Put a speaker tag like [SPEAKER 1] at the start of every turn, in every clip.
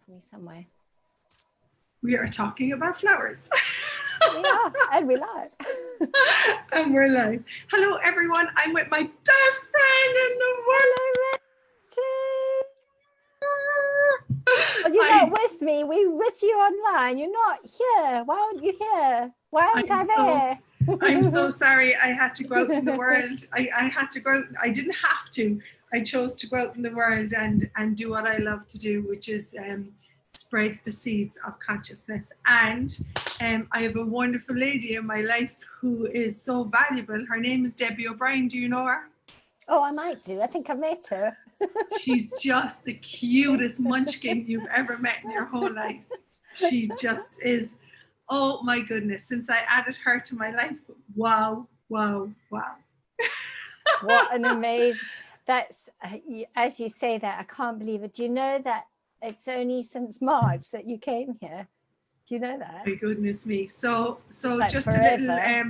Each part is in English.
[SPEAKER 1] me somewhere.
[SPEAKER 2] We are talking about flowers.
[SPEAKER 1] We are, and we like.
[SPEAKER 2] And we're live. Hello, everyone. I'm with my best friend in the world.
[SPEAKER 1] Well, you're not with me. We're with you online. You're not here. Why aren't you here? Why aren't I there?
[SPEAKER 2] I'm so sorry. I had to go out in the world. I had to go out. I didn't have to. I chose to go out in the world and do what I love to do, which is spread the seeds of consciousness. And I have a wonderful lady in my life who is so valuable. Her name is Debbie O'Brien. Do you know her?
[SPEAKER 1] Oh, I might do. I think I met her.
[SPEAKER 2] She's just the cutest munchkin you've ever met in your whole life. She just is. Oh my goodness. Since I added her to my life, wow, wow, wow.
[SPEAKER 1] What an amazing, that's, as you say that, I can't believe it. Do you know that it's only since March that you came here? Do you know that?
[SPEAKER 2] My goodness me. So
[SPEAKER 1] Like
[SPEAKER 2] just
[SPEAKER 1] forever.
[SPEAKER 2] a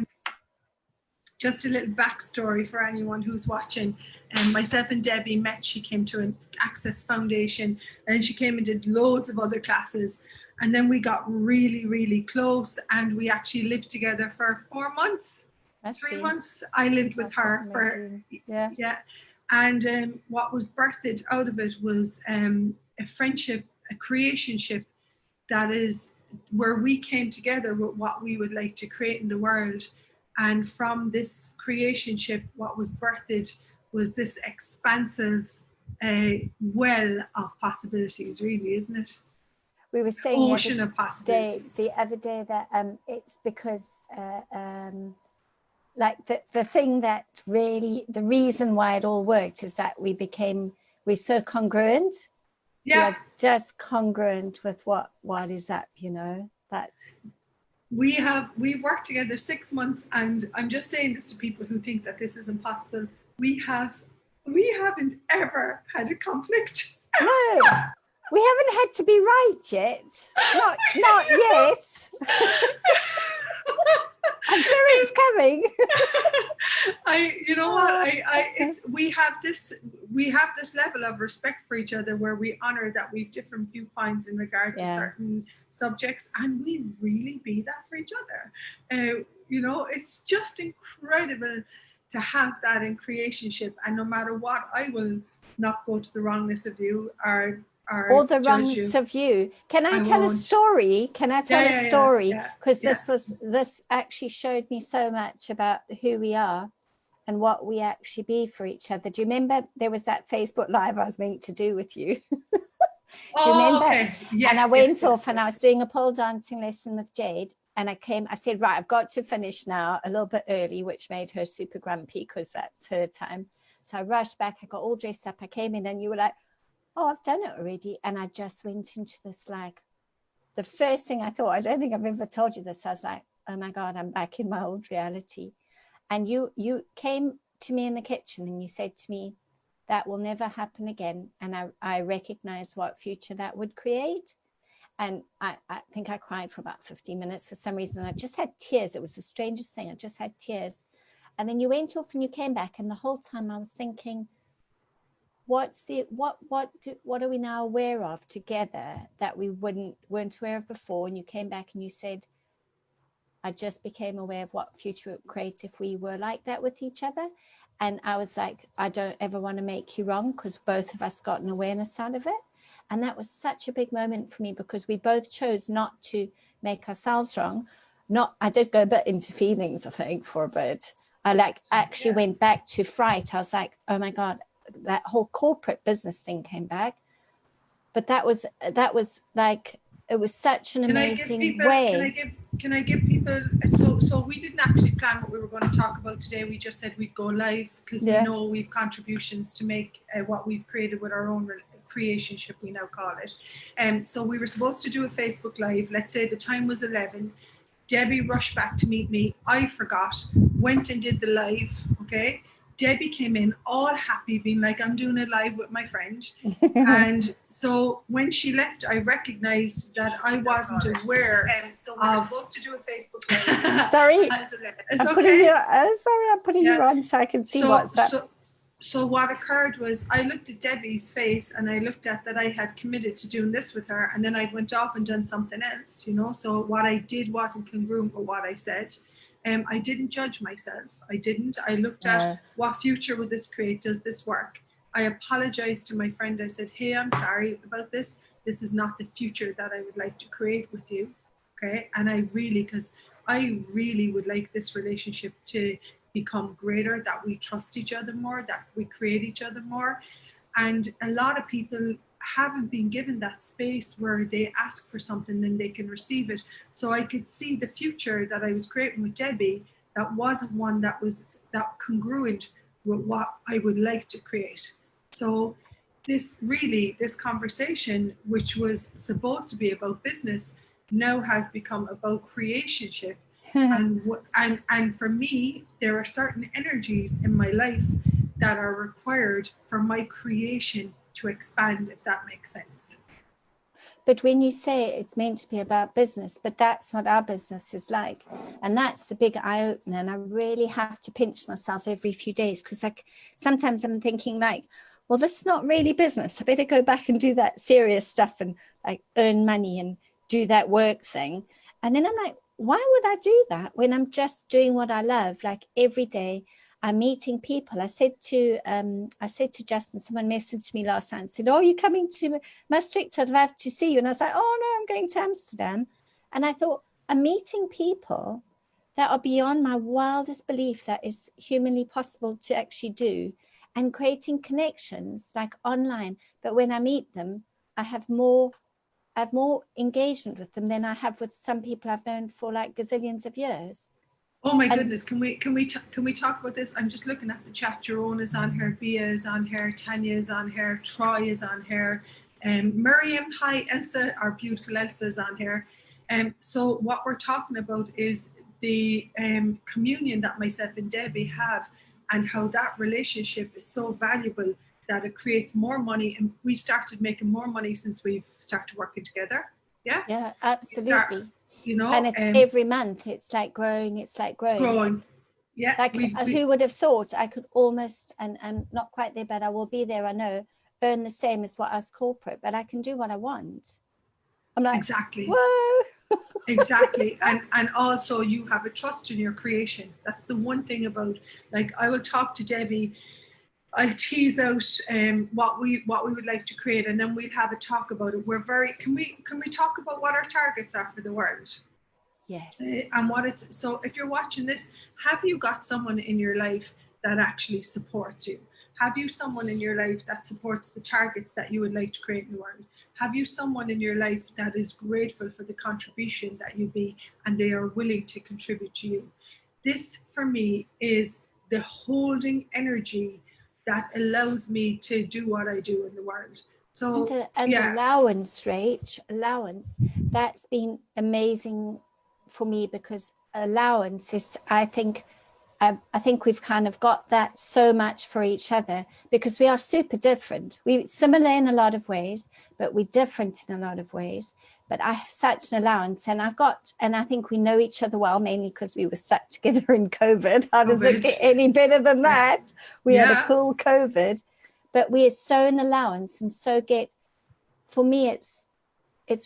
[SPEAKER 2] little backstory for anyone who's watching. Myself and Debbie met. She came to an Access Foundation, and she came and did loads of other classes. And then we got really, really close, and we actually lived together for 4 months, 3 months. I lived with her for, yeah. And what was birthed out of it was a friendship, a creationship, that is where we came together with what we would like to create in the world. And from this creationship, what was birthed was this expansive well of possibilities, really, isn't it?
[SPEAKER 1] We were saying
[SPEAKER 2] ocean of possibilities.
[SPEAKER 1] The other day that it's because like the thing that really, the reason why it all worked is that we're so congruent.
[SPEAKER 2] Yeah.
[SPEAKER 1] We're just congruent with what is up, you know. That's
[SPEAKER 2] we've worked together 6 months, and I'm just saying this to people who think that this is impossible. We haven't ever had a conflict.
[SPEAKER 1] No. We haven't had to be right yet. Not yet. I'm sure it's coming.
[SPEAKER 2] We have this level of respect for each other where we honor that we've different viewpoints in regard to certain subjects, and we really be that for each other. It's just incredible to have that in creationship, and no matter what, I will not go to the wrongness of you or
[SPEAKER 1] the wrongness of you. Can I tell a story? Can I tell a story? Because this actually showed me so much about who we are and what we actually be for each other. Do you remember there was that Facebook Live I was meant to do with you? Do you remember?
[SPEAKER 2] Okay. Yes,
[SPEAKER 1] and I went off and I was doing a pole dancing lesson with Jade, and I said, right, I've got to finish now a little bit early, which made her super grumpy because that's her time. So I rushed back, I got all dressed up, I came in, and you were like, oh, I've done it already. And I just went into this, like, the first thing I thought, I don't think I've ever told you this, I was like, oh my God, I'm back in my old reality. And you came to me in the kitchen and you said to me, that will never happen again. And I recognize what future that would create. And I think I cried for about 15 minutes for some reason. I just had tears. It was the strangest thing. I just had tears. And then you went off and you came back. And the whole time I was thinking, what are we now aware of together that we weren't aware of before? And you came back and you said, I just became aware of what future it creates if we were like that with each other. And I was like, I don't ever want to make you wrong, because both of us got an awareness out of it. And that was such a big moment for me, because we both chose not to make ourselves wrong. I did go a bit into feelings, I think, for a bit. I actually went back to fright. I was like, oh my God, that whole corporate business thing came back. But that was like, it was such an amazing way.
[SPEAKER 2] Can I give people, so we didn't actually plan what we were going to talk about today. We just said we'd go live because we know we've contributions to make what we've created with our own creationship, we now call it. So we were supposed to do a Facebook Live. Let's say the time was 11. Debbie rushed back to meet me. I forgot, went and did the live, okay? Debbie came in all happy, being like, I'm doing a live with my friend. And so when she left, I recognized that I wasn't aware so we were supposed to do a Facebook Live.
[SPEAKER 1] Sorry,
[SPEAKER 2] I'm putting
[SPEAKER 1] you on so I can see what's up.
[SPEAKER 2] So what occurred was I looked at Debbie's face and I looked at that I had committed to doing this with her, and then I went off and done something else, you know. So what I did wasn't congruent with what I said. I didn't judge myself. I didn't. I looked at what future would this create? Does this work? I apologized to my friend. I said, hey, I'm sorry about this. This is not the future that I would like to create with you. Okay. And because I really would like this relationship to become greater, that we trust each other more, that we create each other more. And a lot of people haven't been given that space where they ask for something and they can receive it. So I could see the future that I was creating with Debbie, that wasn't one that was that congruent with what I would like to create. So this conversation, which was supposed to be about business, now has become about creationship. And for me, there are certain energies in my life that are required for my creation to expand, if that makes sense.
[SPEAKER 1] But when you say it's meant to be about business, but that's what our business is like. And that's the big eye opener. And I really have to pinch myself every few days, because like sometimes I'm thinking like, well, this is not really business. I better go back and do that serious stuff and like earn money and do that work thing. And then I'm like, why would I do that when I'm just doing what I love? Like every day I'm meeting people. I said to Justin, someone messaged me last night and said, oh, you're coming to Maastricht, I'd love to see you. And I was like, oh no, I'm going to Amsterdam. And I thought, I'm meeting people that are beyond my wildest belief that is humanly possible to actually do, and creating connections like online. But when I meet them, I have more engagement with them than I have with some people I've known for like gazillions of years.
[SPEAKER 2] Oh my goodness, can we talk about this? I'm just looking at the chat. Jerome is on here, Bia is on here, Tanya is on here, Troy is on here, Miriam, hi, Elsa, our beautiful Elsa is on here. So what we're talking about is the communion that myself and Debbie have, and how that relationship is so valuable that it creates more money. And we started making more money since we've started working together.
[SPEAKER 1] Yeah, absolutely.
[SPEAKER 2] You know,
[SPEAKER 1] and it's every month it's like growing.
[SPEAKER 2] Yeah,
[SPEAKER 1] like who would have thought I could almost, and I'm not quite there, but I will be there, I know, earn the same as what us corporate, but I can do what I want. I'm like,
[SPEAKER 2] exactly.
[SPEAKER 1] Whoa.
[SPEAKER 2] Exactly. And also you have a trust in your creation. That's the one thing about, like, I will talk to Debbie, I'll tease out what we would like to create, and then we'll have a talk about it. Can we talk about what our targets are for the world?
[SPEAKER 1] Yes.
[SPEAKER 2] And what it's, so if you're watching this, have you got someone in your life that actually supports you? Have you someone in your life that supports the targets that you would like to create in the world? Have you someone in your life that is grateful for the contribution that you be, and they are willing to contribute to you? This for me is the holding energy that allows me to do what I do in the world. So
[SPEAKER 1] and allowance, Rach, allowance, that's been amazing for me, because allowance is, I think we've kind of got that so much for each other, because we are super different. We're similar in a lot of ways, but we're different in a lot of ways. But I have such an allowance, and I think we know each other well, mainly because we were stuck together in COVID. How does it get any better than that? We had a cool COVID, but we are so an allowance, and so for me, it's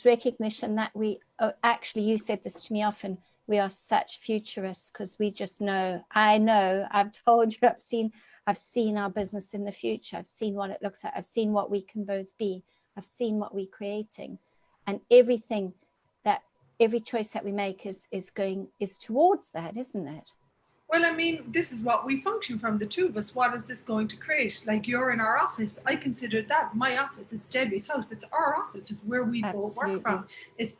[SPEAKER 1] recognition that we actually, you said this to me often, we are such futurists, because we just know, I've told you, I've seen our business in the future. I've seen what it looks like. I've seen what we can both be. I've seen what we're creating, and every choice that we make is towards that, isn't it?
[SPEAKER 2] Well, I mean, this is what we function from, the two of us. What is this going to create? Like, you're in our office. I consider that my office. It's Debbie's house. It's our office. It's where we both work from. It's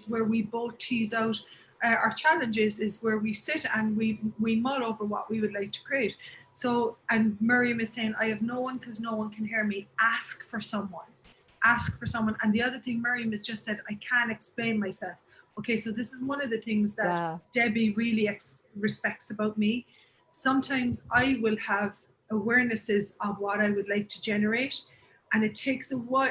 [SPEAKER 2] where we both tease out our challenges. Is where we sit and we mull over what we would like to create. So, and Miriam is saying, I have no one because no one can hear me. Ask for someone. Ask for someone. And the other thing Miriam has just said, I can't explain myself. Okay, so this is one of the things that Debbie really respects about me. Sometimes I will have awarenesses of what I would like to generate, and it takes a while.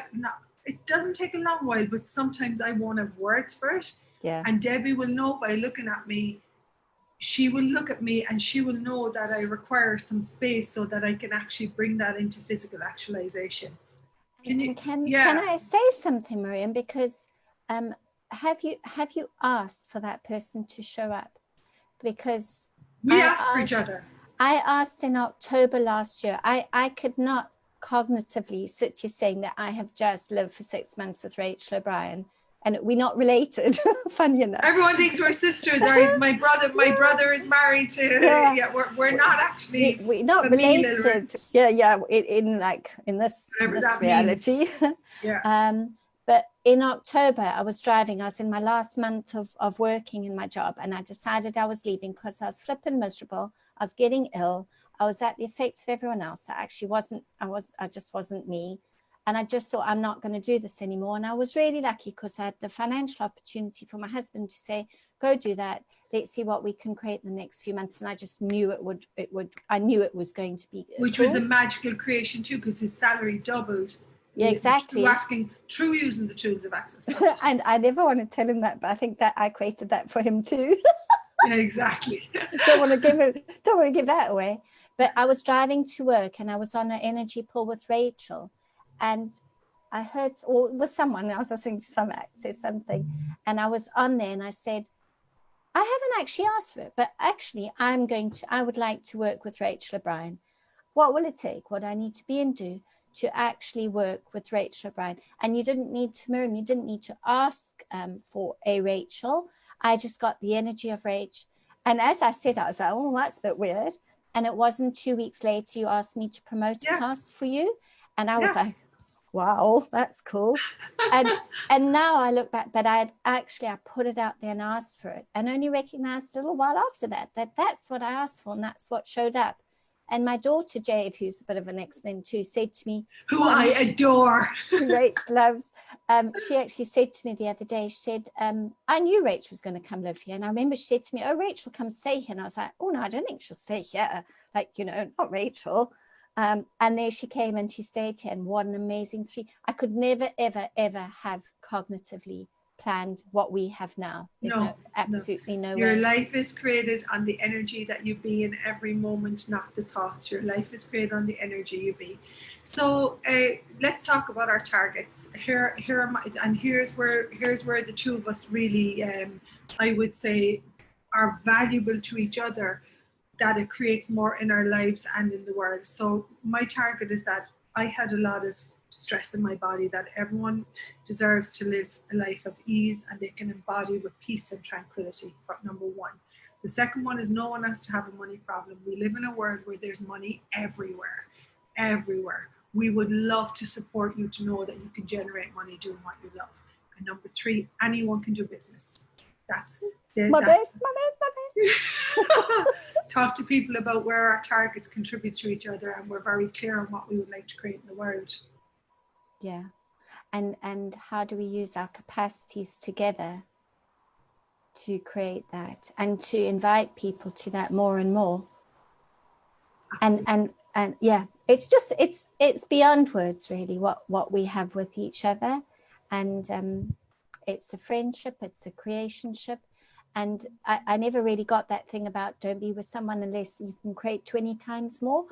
[SPEAKER 2] It doesn't take a long while, but sometimes I won't have words for it.
[SPEAKER 1] Yeah.
[SPEAKER 2] And Debbie will know by looking at me, she will look at me and she will know that I require some space so that I can actually bring that into physical actualization.
[SPEAKER 1] Can I say something, Miriam? Because have you asked for that person to show up? Because
[SPEAKER 2] we asked for each other.
[SPEAKER 1] I asked in October last year. I could not cognitively sit here saying that I have just lived for 6 months with Rachel O'Brien, and we're not related. Funny enough,
[SPEAKER 2] everyone thinks we're sisters. My brother is married to. We're not actually.
[SPEAKER 1] We're not related. In this reality.
[SPEAKER 2] Yeah.
[SPEAKER 1] But in October, I was driving. I was in my last month of working in my job, and I decided I was leaving because I was flipping miserable. I was getting ill. I was at the effects of everyone else. I actually wasn't. I just wasn't me. And I just thought, I'm not going to do this anymore. And I was really lucky because I had the financial opportunity for my husband to say, go do that. Let's see what we can create in the next few months. And I just knew it would. I knew it was going to be
[SPEAKER 2] which
[SPEAKER 1] cool.
[SPEAKER 2] was a magical creation too, because his salary doubled.
[SPEAKER 1] Yeah, exactly.
[SPEAKER 2] True using the tools of access.
[SPEAKER 1] And I never want to tell him that, but I think that I created that for him too.
[SPEAKER 2] Yeah, exactly.
[SPEAKER 1] Don't want to give that away. But I was driving to work and I was on an energy pull with Rachael. And I heard, or with someone, I was listening to someone say something, and I was on there and I said, I haven't actually asked for it, but actually I would like to work with Rachel O'Brien. What will it take? What I need to be and do to actually work with Rachel O'Brien? And you didn't need to, Miriam, you didn't need to ask for a Rachel. I just got the energy of Rach. And as I said, I was like, oh, that's a bit weird. And it wasn't 2 weeks later, you asked me to promote a class for you. And I was like, wow, that's cool. And now I look back, but I put it out there and asked for it, and only recognized a little while after that that's what I asked for and that's what showed up. And my daughter Jade, who's a bit of an excellent too, said to me,
[SPEAKER 2] who I adore,
[SPEAKER 1] Rach loves, she actually said to me the other day, she said, I knew Rach was going to come live here. And I remember she said to me, oh, Rach will come stay here. And I was like, oh no, I don't think she'll stay here. Like, not Rachel. And there she came and she stayed here, and what an amazing I could never, ever, ever have cognitively planned what we have now. There's absolutely no way.
[SPEAKER 2] Your life is created on the energy that you be in every moment, not the thoughts. Your life is created on the energy you be. So let's talk about our targets. Here and here's where the two of us really, I would say, are valuable to each other, that it creates more in our lives and in the world. So my target is that I had a lot of stress in my body, that everyone deserves to live a life of ease and they can embody with peace and tranquility, number one. The second one is no one has to have a money problem. We live in a world where there's money everywhere. We would love to support you to know that you can generate money doing what you love. And number three, anyone can do business. That's my best. Talk to people about where our targets contribute to each other, and we're very clear on what we would like to create in the world.
[SPEAKER 1] Yeah. And how do we use our capacities together to create that and to invite people to that more and more? Absolutely. And yeah, it's beyond words really what we have with each other. And it's a friendship, it's a creationship. And I never really got that thing about don't be with someone unless you can create 20 times more.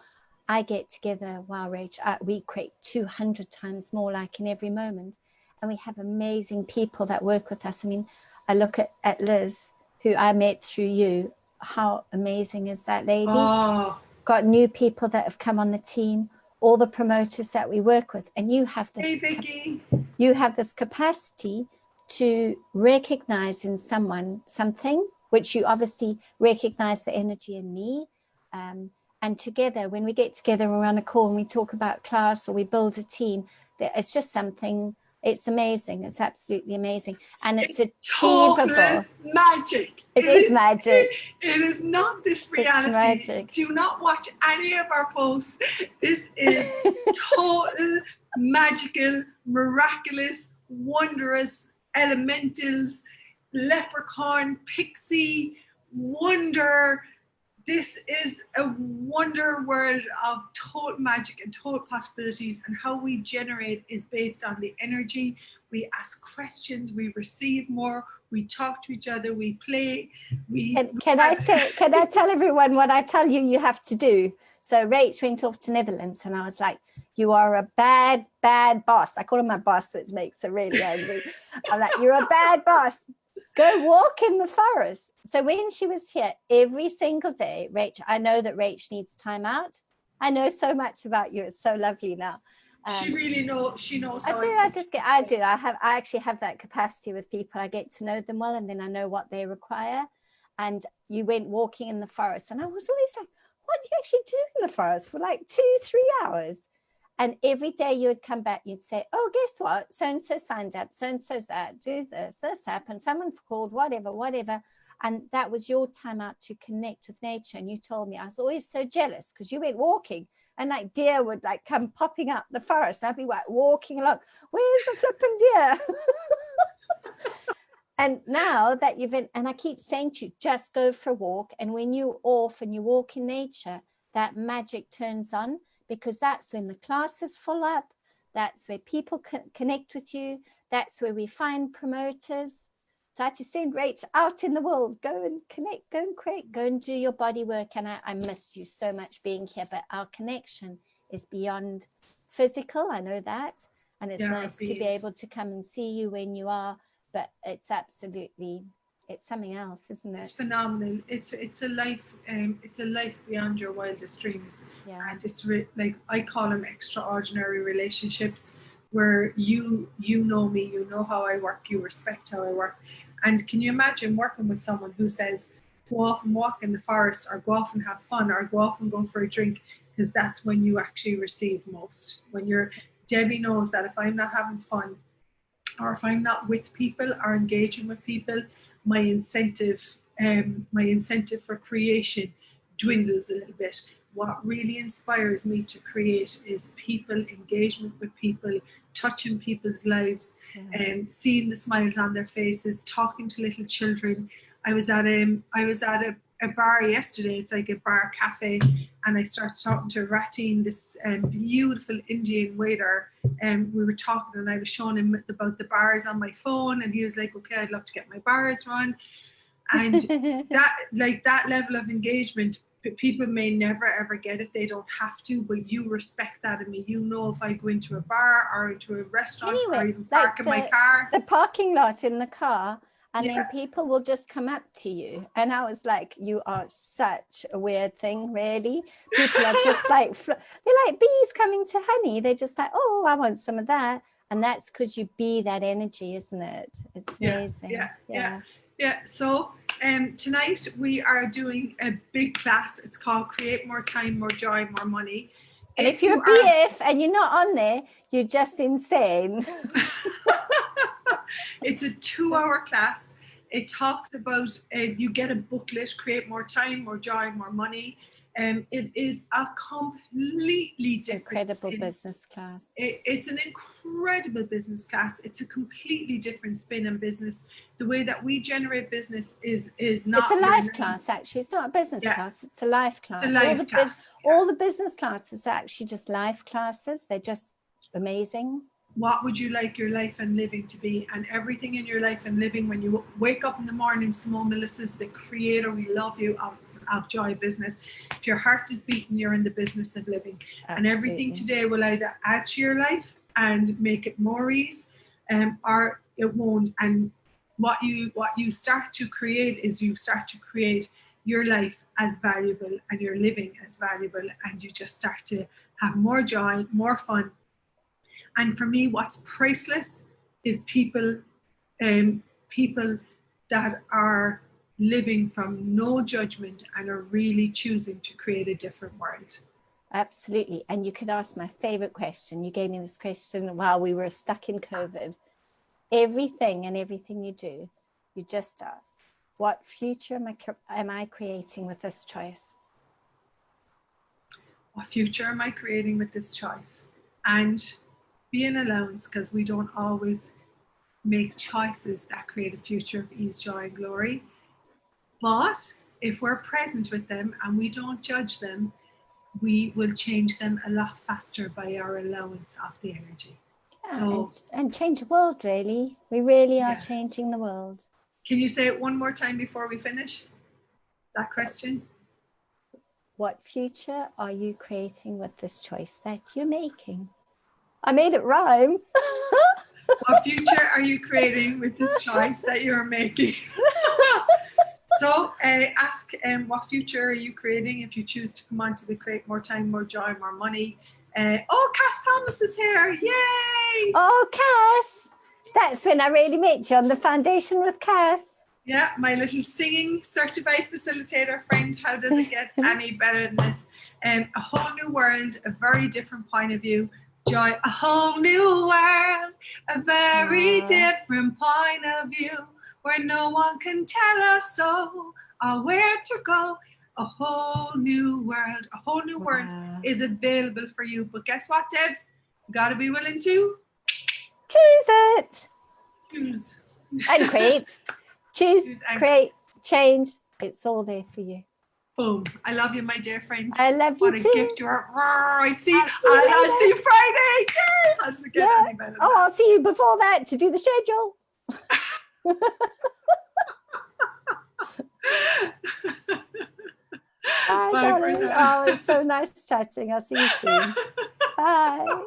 [SPEAKER 1] I get together, wow, Rach, we create 200 times more, like in every moment. And we have amazing people that work with us. I mean, I look at Liz, who I met through you. How amazing is that lady?
[SPEAKER 2] Oh.
[SPEAKER 1] Got new people that have come on the team, all the promoters that we work with. And you have this, you have this capacity to recognize in someone something, which you obviously recognize the energy in me. And together, when we get together around a call and we talk about class or we build a team, it's just something, it's amazing. It's absolutely amazing. And it's achievable.
[SPEAKER 2] Magic.
[SPEAKER 1] It is magic.
[SPEAKER 2] It is not this reality. Do not watch any of our posts. This is total, magical, miraculous, wondrous, elementals, leprechaun, pixie, wonder, This is a wonder world of total magic and total possibilities, and how we generate is based on the energy. We ask questions, we receive more, we talk to each other, we play.
[SPEAKER 1] Can I tell everyone what I tell you you have to do? So Rach went off to Netherlands and I was like, you are a bad boss. I call him my boss, which makes her really angry. I'm like, you're a bad boss. Go walk in the forest. So when she was here every single day, Rach, I know that Rach needs time out. I know so much about you. It's so lovely now.
[SPEAKER 2] She really knows. She knows how
[SPEAKER 1] I actually have that capacity with people. I get to know them well, and then I know what they require. And you went walking in the forest, and I was always like, what do you actually do in the forest for like 2-3 hours? And every day you would come back, you'd say, oh, guess what? So-and-so signed up, so-and-so's that, do this happened, someone called, whatever. And that was your time out to connect with nature. And you told me, I was always so jealous because you went walking and like deer would like come popping up the forest. I'd be like walking along, where's the flipping deer? And now that you've been, and I keep saying to you, just go for a walk. And when you're off and you walk in nature, that magic turns on, because that's when the classes full up. That's where people connect with you. That's where we find promoters. So I just send Rach out in the world, go and connect, go and create, go and do your body work. And I miss you so much being here, but our connection is beyond physical. I know that. And it's nice to be able to come and see you when you are, but it's absolutely, it's something else, isn't it?
[SPEAKER 2] It's phenomenal. It's a life beyond your wildest dreams.
[SPEAKER 1] Yeah.
[SPEAKER 2] And it's like, I call them extraordinary relationships, where you know me, you know how I work, you respect how I work. And can you imagine working with someone who says, go off and walk in the forest, or go off and have fun, or go off and go for a drink, because that's when you actually receive most. When Debbie knows that if I'm not having fun, or if I'm not with people or engaging with people, my incentive for creation dwindles a little bit. What really inspires me to create is people, engagement with people, touching people's lives, and seeing the smiles on their faces, talking to little children. I was at a bar yesterday. It's like a bar cafe, and I started talking to Rachael, this beautiful Indian waiter, and we were talking, and I was showing him about the bars on my phone, and he was like, okay, I'd love to get my bars run. And that level of engagement, people may never ever get it, they don't have to, but you respect that in me. You know, if I go into a bar or into a restaurant, or even park in my car,
[SPEAKER 1] the parking lot in the car, and then people will just come up to you, and I was like, you are such a weird thing, really. People are just like, they're like bees coming to honey. They're just like, oh, I want some of that. And that's because you be that energy, isn't it? It's amazing.
[SPEAKER 2] Yeah. So tonight we are doing a big class. It's called Create More Time, More Joy, More Money.
[SPEAKER 1] And if you're a BF and you're not on there, you're just insane.
[SPEAKER 2] It's a 2-hour class. It talks about, you get a booklet, Create More Time, More Joy, More Money. It is a completely different
[SPEAKER 1] business class.
[SPEAKER 2] It's an incredible business class. It's a completely different spin in business. The way that we generate business is not.
[SPEAKER 1] It's a life class, actually. It's not a business class. It's a life class.
[SPEAKER 2] It's a life class.
[SPEAKER 1] All the business classes are actually just life classes. They're just amazing.
[SPEAKER 2] What would you like your life and living to be? And everything in your life and living, when you wake up in the morning, Simone Melissa's the creator. We love you of Joy Business. If your heart is beating, you're in the business of living. Absolutely. And everything today will either add to your life and make it more ease, or it won't. And what you start to create is, you start to create your life as valuable and your living as valuable, and you just start to have more joy, more fun. And for me, what's priceless is people that are living from no judgment and are really choosing to create a different world.
[SPEAKER 1] Absolutely. And you could ask my favorite question. You gave me this question while we were stuck in COVID. Everything you do, you just ask, what future am I creating with this choice?
[SPEAKER 2] What future am I creating with this choice? And be an allowance, because we don't always make choices that create a future of ease, joy, and glory. But if we're present with them and we don't judge them, we will change them a lot faster by our allowance of the energy.
[SPEAKER 1] Yeah,
[SPEAKER 2] So,
[SPEAKER 1] and change the world, really. We really are
[SPEAKER 2] yeah.
[SPEAKER 1] changing the world.
[SPEAKER 2] Can you say it one more time before we finish that question?
[SPEAKER 1] What future are you creating with this choice that you're making? I made it rhyme.
[SPEAKER 2] What future are you creating with this choice that you're making? So ask what future are you creating if you choose to come on to the Create More Time, More Joy, More Money. Oh, Cass Thomas is here. Yay!
[SPEAKER 1] Oh, Cass. That's when I really met you on the foundation with Cass.
[SPEAKER 2] Yeah, my little singing certified facilitator friend. How does it get any better than this? A whole new world, a very different point of view. Joy, a whole new world, a very different point of view, where no one can tell us so or where to go. A whole new world. A whole new world is available for you. But guess what, Debs? You got to be willing to
[SPEAKER 1] choose it.
[SPEAKER 2] Choose.
[SPEAKER 1] And create. Choose, create, change. It's all there for you.
[SPEAKER 2] Boom. I love you, my dear friend.
[SPEAKER 1] I love you too.
[SPEAKER 2] What a gift you are. I'll see you Friday. Yay! How does it get any better than
[SPEAKER 1] I'll see you before that to do the schedule. Bye, darling. Oh, it's so nice chatting. I'll see you soon. Bye.